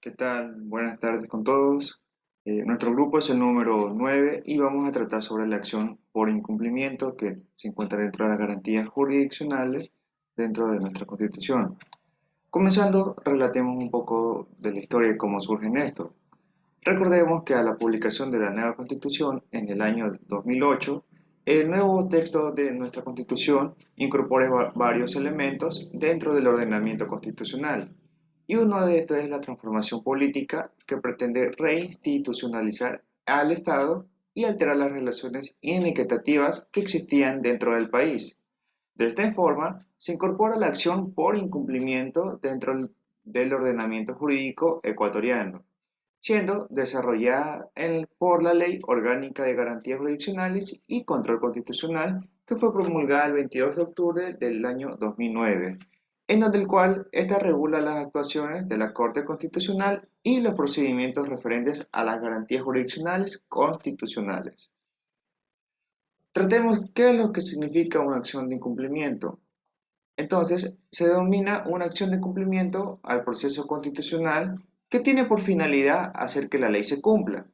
¿Qué tal? Buenas tardes con todos. Nuestro grupo es el número 9 y vamos a tratar sobre la acción por incumplimiento que se encuentra dentro de las garantías jurisdiccionales dentro de nuestra Constitución. Comenzando, relatemos un poco de la historia y cómo surgen esto. Recordemos que a la publicación de la nueva Constitución en el año 2008, el nuevo texto de nuestra Constitución incorpora varios elementos dentro del ordenamiento constitucional. Y uno de estos es la transformación política que pretende reinstitucionalizar al Estado y alterar las relaciones inequitativas que existían dentro del país. De esta forma, se incorpora la acción por incumplimiento dentro del ordenamiento jurídico ecuatoriano, siendo desarrollada por la Ley Orgánica de Garantías Jurisdiccionales y Control Constitucional, que fue promulgada el 22 de octubre del año 2009, en donde el cual esta regula las actuaciones de la Corte Constitucional y los procedimientos referentes a las garantías jurisdiccionales constitucionales. Tratemos qué es lo que significa una acción de incumplimiento. Entonces, se denomina una acción de cumplimiento al proceso constitucional que tiene por finalidad hacer que la ley se cumpla,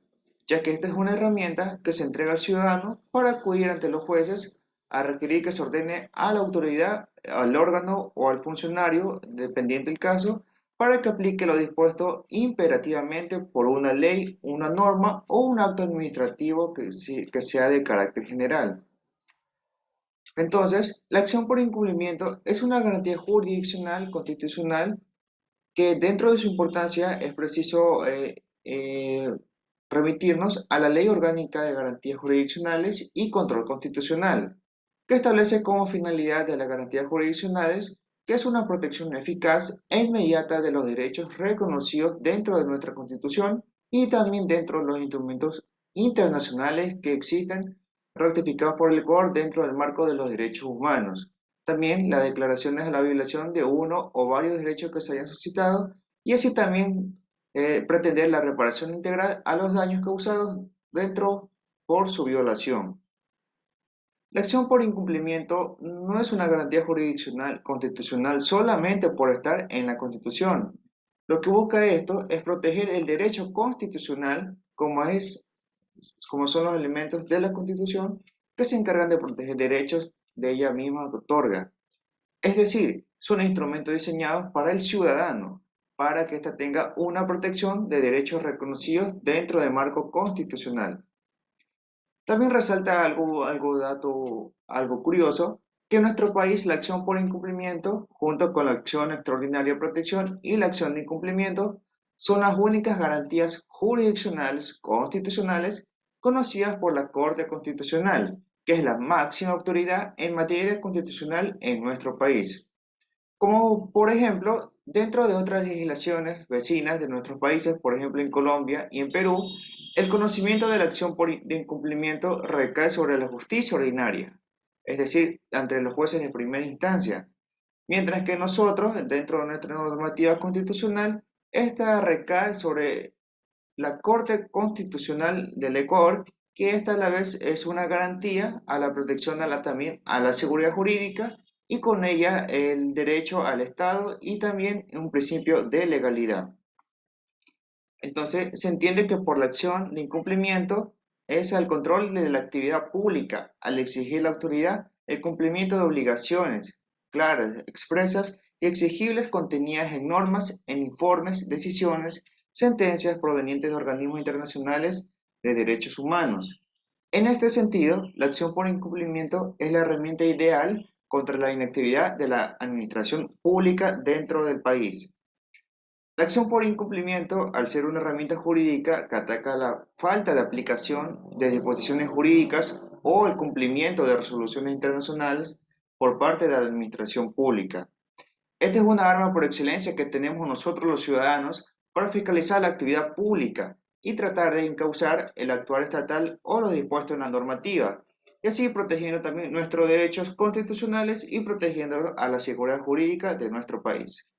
ya que esta es una herramienta que se entrega al ciudadano para acudir ante los jueces a requerir que se ordene a la autoridad, al órgano o al funcionario, dependiente del caso, para que aplique lo dispuesto imperativamente por una ley, una norma o un acto administrativo que sea de carácter general. Entonces, la acción por incumplimiento es una garantía jurisdiccional constitucional que dentro de su importancia es preciso remitirnos a la Ley Orgánica de Garantías Jurisdiccionales y Control Constitucional, que establece como finalidad de las garantías jurisdiccionales que es una protección eficaz e inmediata de los derechos reconocidos dentro de nuestra Constitución y también dentro de los instrumentos internacionales que existen ratificados por el Ecuador dentro del marco de los derechos humanos. También las declaraciones de la violación de uno o varios derechos que se hayan suscitado y así también pretender la reparación integral a los daños causados dentro por su violación. La acción por incumplimiento no es una garantía jurisdiccional constitucional solamente por estar en la Constitución. Lo que busca esto es proteger el derecho constitucional como son los elementos de la Constitución que se encargan de proteger derechos de ella misma que otorga. Es decir, son instrumentos diseñados para el ciudadano, para que ésta tenga una protección de derechos reconocidos dentro del marco constitucional. También resalta algo curioso, que en nuestro país la acción por incumplimiento, junto con la acción extraordinaria de protección y la acción de incumplimiento, son las únicas garantías jurisdiccionales constitucionales conocidas por la Corte Constitucional, que es la máxima autoridad en materia constitucional en nuestro país. Como por ejemplo, dentro de otras legislaciones vecinas de nuestros países, por ejemplo en Colombia y en Perú, el conocimiento de la acción de incumplimiento recae sobre la justicia ordinaria, es decir, ante los jueces de primera instancia, mientras que nosotros, dentro de nuestra normativa constitucional, esta recae sobre la Corte Constitucional del Ecuador, que esta a la vez es una garantía a la protección también a la seguridad jurídica y con ella el derecho al Estado y también un principio de legalidad. Entonces, se entiende que por la acción de incumplimiento es al control de la actividad pública, al exigir la autoridad el cumplimiento de obligaciones claras, expresas y exigibles contenidas en normas, en informes, decisiones, sentencias provenientes de organismos internacionales de derechos humanos. En este sentido, la acción por incumplimiento es la herramienta ideal contra la inactividad de la administración pública dentro del país. La acción por incumplimiento, al ser una herramienta jurídica que ataca la falta de aplicación de disposiciones jurídicas o el cumplimiento de resoluciones internacionales por parte de la administración pública. Esta es una arma por excelencia que tenemos nosotros los ciudadanos para fiscalizar la actividad pública y tratar de encauzar el actuar estatal o lo dispuesto en la normativa, y así protegiendo también nuestros derechos constitucionales y protegiendo a la seguridad jurídica de nuestro país.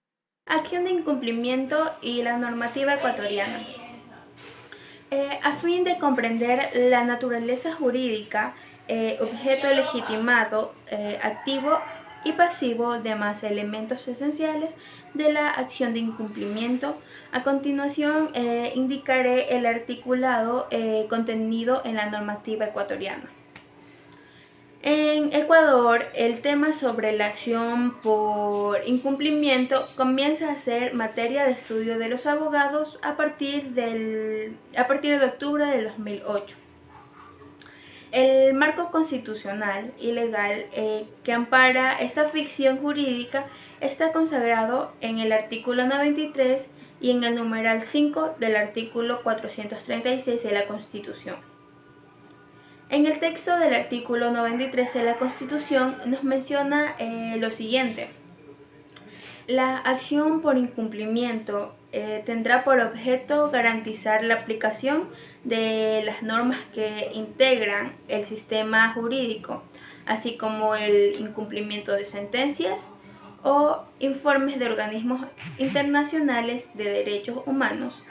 Acción de incumplimiento y la normativa ecuatoriana. A fin de comprender la naturaleza jurídica, objeto legitimado, activo y pasivo de más elementos esenciales de la acción de incumplimiento. A continuación, indicaré el articulado contenido en la normativa ecuatoriana. En Ecuador, el tema sobre la acción por incumplimiento comienza a ser materia de estudio de los abogados a partir de octubre del 2008. El marco constitucional y legal que ampara esta ficción jurídica está consagrado en el artículo 93 y en el numeral 5 del artículo 436 de la Constitución. En el texto del artículo 93 de la Constitución nos menciona lo siguiente. La acción por incumplimiento tendrá por objeto garantizar la aplicación de las normas que integran el sistema jurídico, así como el incumplimiento de sentencias o informes de organismos internacionales de derechos humanos,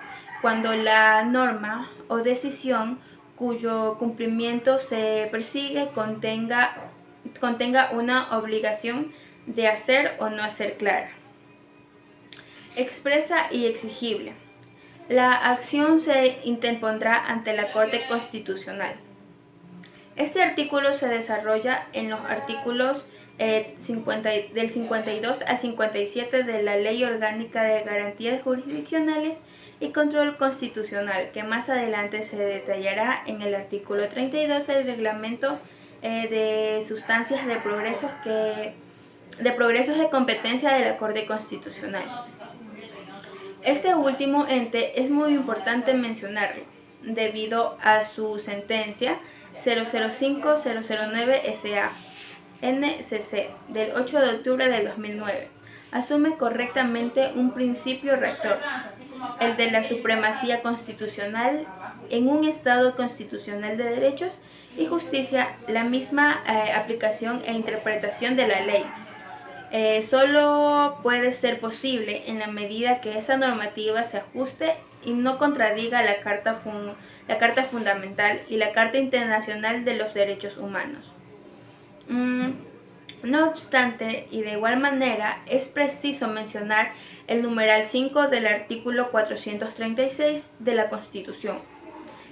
cuando la norma o decisión cuyo cumplimiento se persigue contenga una obligación de hacer o no hacer clara. Expresa y exigible. La acción se interpondrá ante la Corte Constitucional. Este artículo se desarrolla en los artículos del 52 al 57 de la Ley Orgánica de Garantías Jurisdiccionales y Control Constitucional, que más adelante se detallará en el artículo 32 del Reglamento de Sustancias de Progresos de competencia de la Corte Constitucional. Este último ente es muy importante mencionarlo, debido a su sentencia 005009-SA NCC del 8 de octubre del 2009. Asume correctamente un principio rector, el de la supremacía constitucional en un Estado constitucional de derechos y justicia, la misma aplicación e interpretación de la ley. Solo puede ser posible en la medida que esa normativa se ajuste y no contradiga la Carta Fundamental y la Carta Internacional de los Derechos Humanos. No obstante, y de igual manera, es preciso mencionar el numeral 5 del artículo 436 de la Constitución,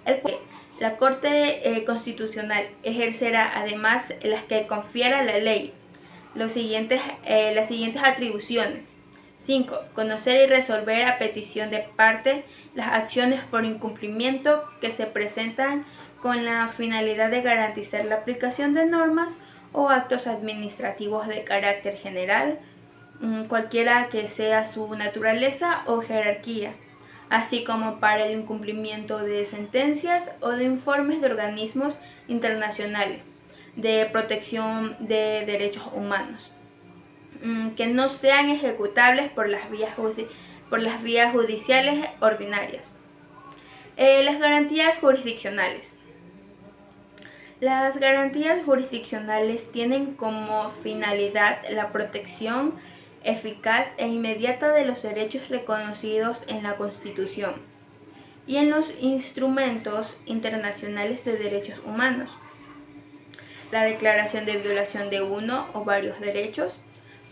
el cual la Corte Constitucional ejercerá además las que confiera la ley las siguientes atribuciones. 5. Conocer y resolver a petición de parte las acciones por incumplimiento que se presentan con la finalidad de garantizar la aplicación de normas o actos administrativos de carácter general, cualquiera que sea su naturaleza o jerarquía, así como para el incumplimiento de sentencias o de informes de organismos internacionales de protección de derechos humanos, que no sean ejecutables por las vías judiciales ordinarias. Las garantías jurisdiccionales. Las garantías jurisdiccionales tienen como finalidad la protección eficaz e inmediata de los derechos reconocidos en la Constitución y en los instrumentos internacionales de derechos humanos, la declaración de violación de uno o varios derechos,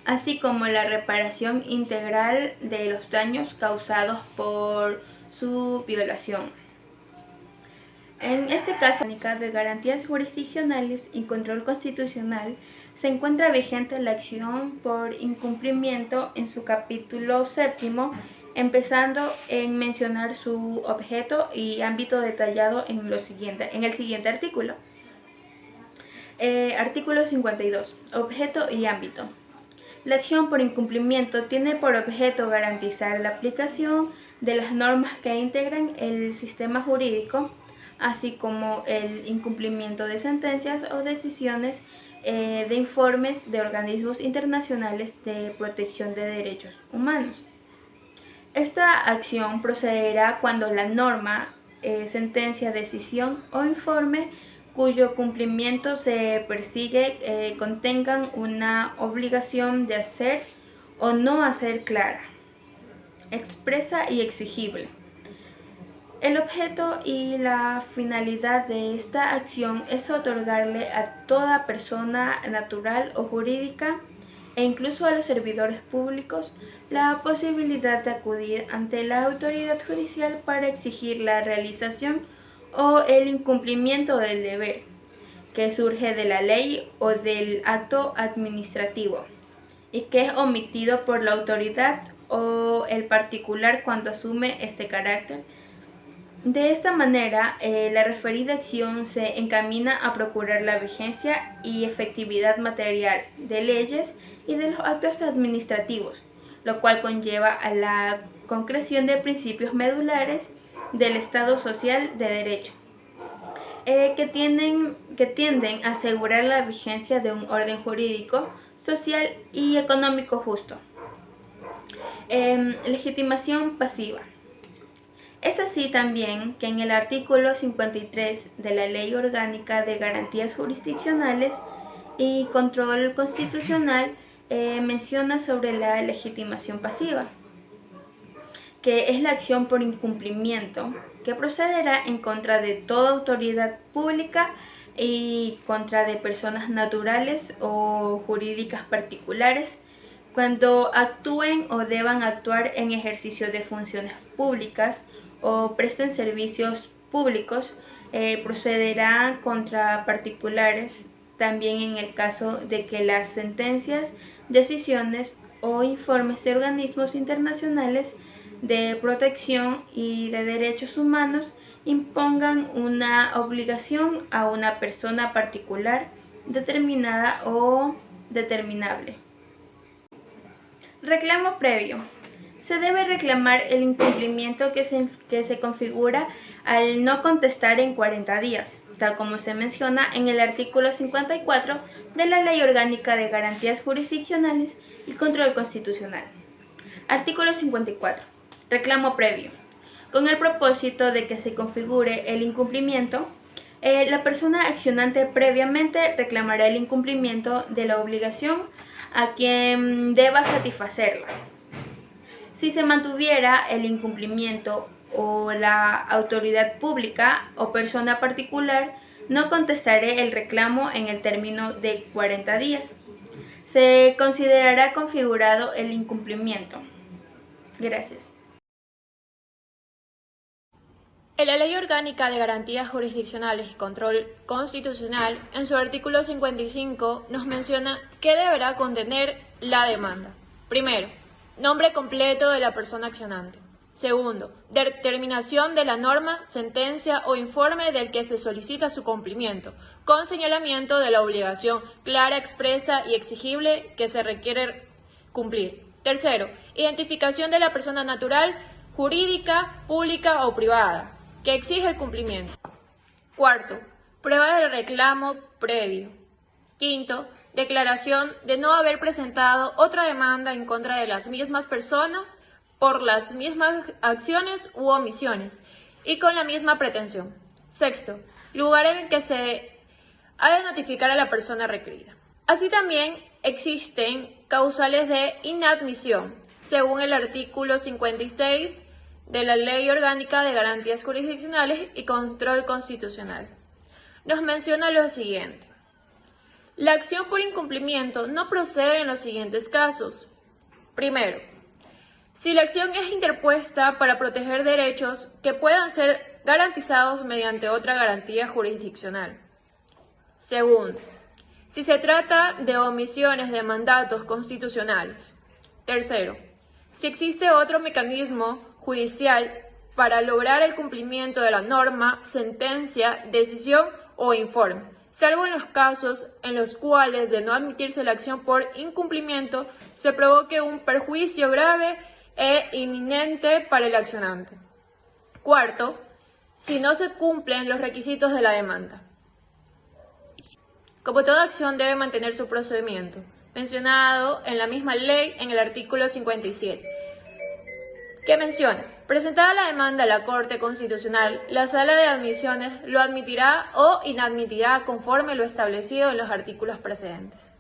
así como la reparación integral de los daños causados por su violación. En este caso, la de garantías jurisdiccionales y control constitucional se encuentra vigente la acción por incumplimiento en su capítulo 7, empezando en mencionar su objeto y ámbito detallado en el siguiente artículo. Artículo 52. Objeto y ámbito. La acción por incumplimiento tiene por objeto garantizar la aplicación de las normas que integran el sistema jurídico, así como el incumplimiento de sentencias o decisiones de informes de organismos internacionales de protección de derechos humanos. Esta acción procederá cuando la norma, sentencia, decisión o informe cuyo cumplimiento se persigue contengan una obligación de hacer o no hacer clara, expresa y exigible. El objeto y la finalidad de esta acción es otorgarle a toda persona natural o jurídica e incluso a los servidores públicos la posibilidad de acudir ante la autoridad judicial para exigir la realización o el incumplimiento del deber que surge de la ley o del acto administrativo y que es omitido por la autoridad o el particular cuando asume este carácter. De esta manera, la referida acción se encamina a procurar la vigencia y efectividad material de leyes y de los actos administrativos, lo cual conlleva a la concreción de principios medulares del Estado social de derecho, que tienden a asegurar la vigencia de un orden jurídico, social y económico justo. Legitimación pasiva. Es así también que en el artículo 53 de la Ley Orgánica de Garantías Jurisdiccionales y Control Constitucional menciona sobre la legitimación pasiva, que es la acción por incumplimiento que procederá en contra de toda autoridad pública y contra de personas naturales o jurídicas particulares cuando actúen o deban actuar en ejercicio de funciones públicas o presten servicios públicos. Procederá contra particulares también en el caso de que las sentencias, decisiones o informes de organismos internacionales de protección y de derechos humanos impongan una obligación a una persona particular determinada o determinable. Reclamo previo. Se debe reclamar el incumplimiento que se configura al no contestar en 40 días, tal como se menciona en el artículo 54 de la Ley Orgánica de Garantías Jurisdiccionales y Control Constitucional. Artículo 54. Reclamo previo. Con el propósito de que se configure el incumplimiento, la persona accionante previamente reclamará el incumplimiento de la obligación a quien deba satisfacerla. Si se mantuviera el incumplimiento o la autoridad pública o persona particular no contestará el reclamo en el término de 40 días, se considerará configurado el incumplimiento. Gracias. En la Ley Orgánica de Garantías Jurisdiccionales y Control Constitucional, en su artículo 55, nos menciona qué deberá contener la demanda. Primero, nombre completo de la persona accionante. Segundo, determinación de la norma, sentencia o informe del que se solicita su cumplimiento, con señalamiento de la obligación clara, expresa y exigible que se requiere cumplir. Tercero, identificación de la persona natural, jurídica, pública o privada, que exige el cumplimiento. Cuarto, prueba del reclamo previo. Quinto, declaración de no haber presentado otra demanda en contra de las mismas personas por las mismas acciones u omisiones y con la misma pretensión. Sexto, lugar en el que se ha de notificar a la persona requerida. Así también existen causales de inadmisión, según el artículo 56 de la Ley Orgánica de Garantías Jurisdiccionales y Control Constitucional. Nos menciona lo siguiente. La acción por incumplimiento no procede en los siguientes casos. Primero, si la acción es interpuesta para proteger derechos que puedan ser garantizados mediante otra garantía jurisdiccional. Segundo, si se trata de omisiones de mandatos constitucionales. Tercero, si existe otro mecanismo judicial para lograr el cumplimiento de la norma, sentencia, decisión o informe, salvo en los casos en los cuales, de no admitirse la acción por incumplimiento, se provoque un perjuicio grave e inminente para el accionante. Cuarto, si no se cumplen los requisitos de la demanda. Como toda acción debe mantener su procedimiento, mencionado en la misma ley en el artículo 57, que menciona: presentada la demanda a la Corte Constitucional, la Sala de Admisiones lo admitirá o inadmitirá conforme lo establecido en los artículos precedentes.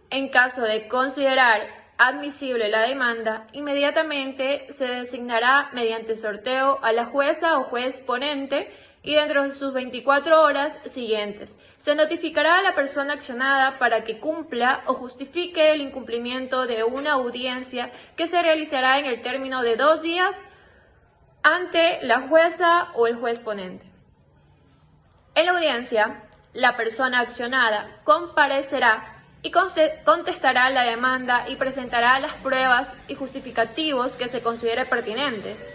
En caso de considerar admisible la demanda, inmediatamente se designará mediante sorteo a la jueza o juez ponente y dentro de sus 24 horas siguientes se notificará a la persona accionada para que cumpla o justifique el incumplimiento de una audiencia que se realizará en el término de 2 días ante la jueza o el juez ponente. En la audiencia, la persona accionada comparecerá y contestará la demanda y presentará las pruebas y justificativos que se considere pertinentes.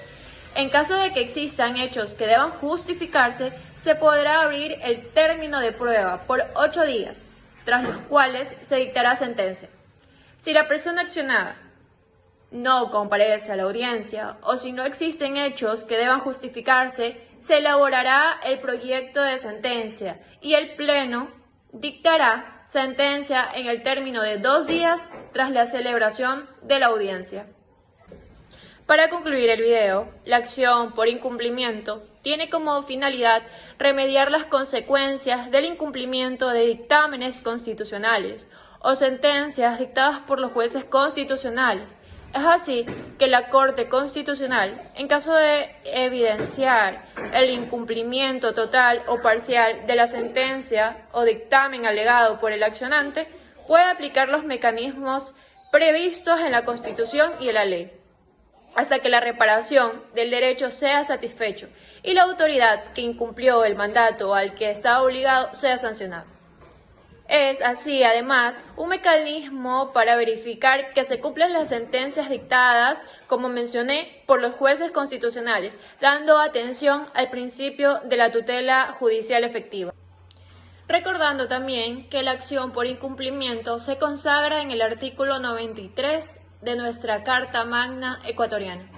En caso de que existan hechos que deban justificarse, se podrá abrir el término de prueba por 8 días, tras los cuales se dictará sentencia. Si la persona accionada no comparece a la audiencia o si no existen hechos que deban justificarse, se elaborará el proyecto de sentencia y el Pleno dictará sentencia en el término de 2 días tras la celebración de la audiencia. Para concluir el video, la acción por incumplimiento tiene como finalidad remediar las consecuencias del incumplimiento de dictámenes constitucionales o sentencias dictadas por los jueces constitucionales. Es así que la Corte Constitucional, en caso de evidenciar el incumplimiento total o parcial de la sentencia o dictamen alegado por el accionante, puede aplicar los mecanismos previstos en la Constitución y en la ley, hasta que la reparación del derecho sea satisfecho y la autoridad que incumplió el mandato al que está obligado sea sancionada. Es así, además, un mecanismo para verificar que se cumplen las sentencias dictadas, como mencioné, por los jueces constitucionales, dando atención al principio de la tutela judicial efectiva. Recordando también que la acción por incumplimiento se consagra en el artículo 93 de nuestra Carta Magna ecuatoriana,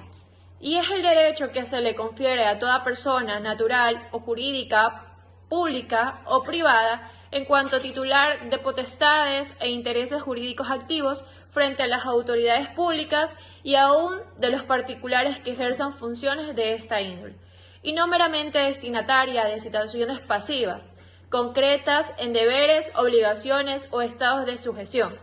y es el derecho que se le confiere a toda persona natural o jurídica, pública o privada, en cuanto titular de potestades e intereses jurídicos activos frente a las autoridades públicas y aún de los particulares que ejerzan funciones de esta índole, y no meramente destinataria de situaciones pasivas, concretas en deberes, obligaciones o estados de sujeción,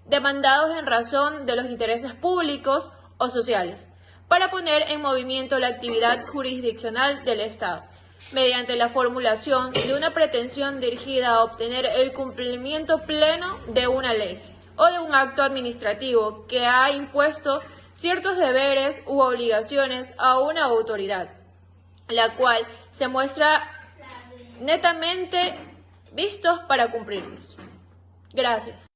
demandados en razón de los intereses públicos o sociales, para poner en movimiento la actividad jurisdiccional del Estado, mediante la formulación de una pretensión dirigida a obtener el cumplimiento pleno de una ley o de un acto administrativo que ha impuesto ciertos deberes u obligaciones a una autoridad, la cual se muestra netamente vistos para cumplirlos. Gracias.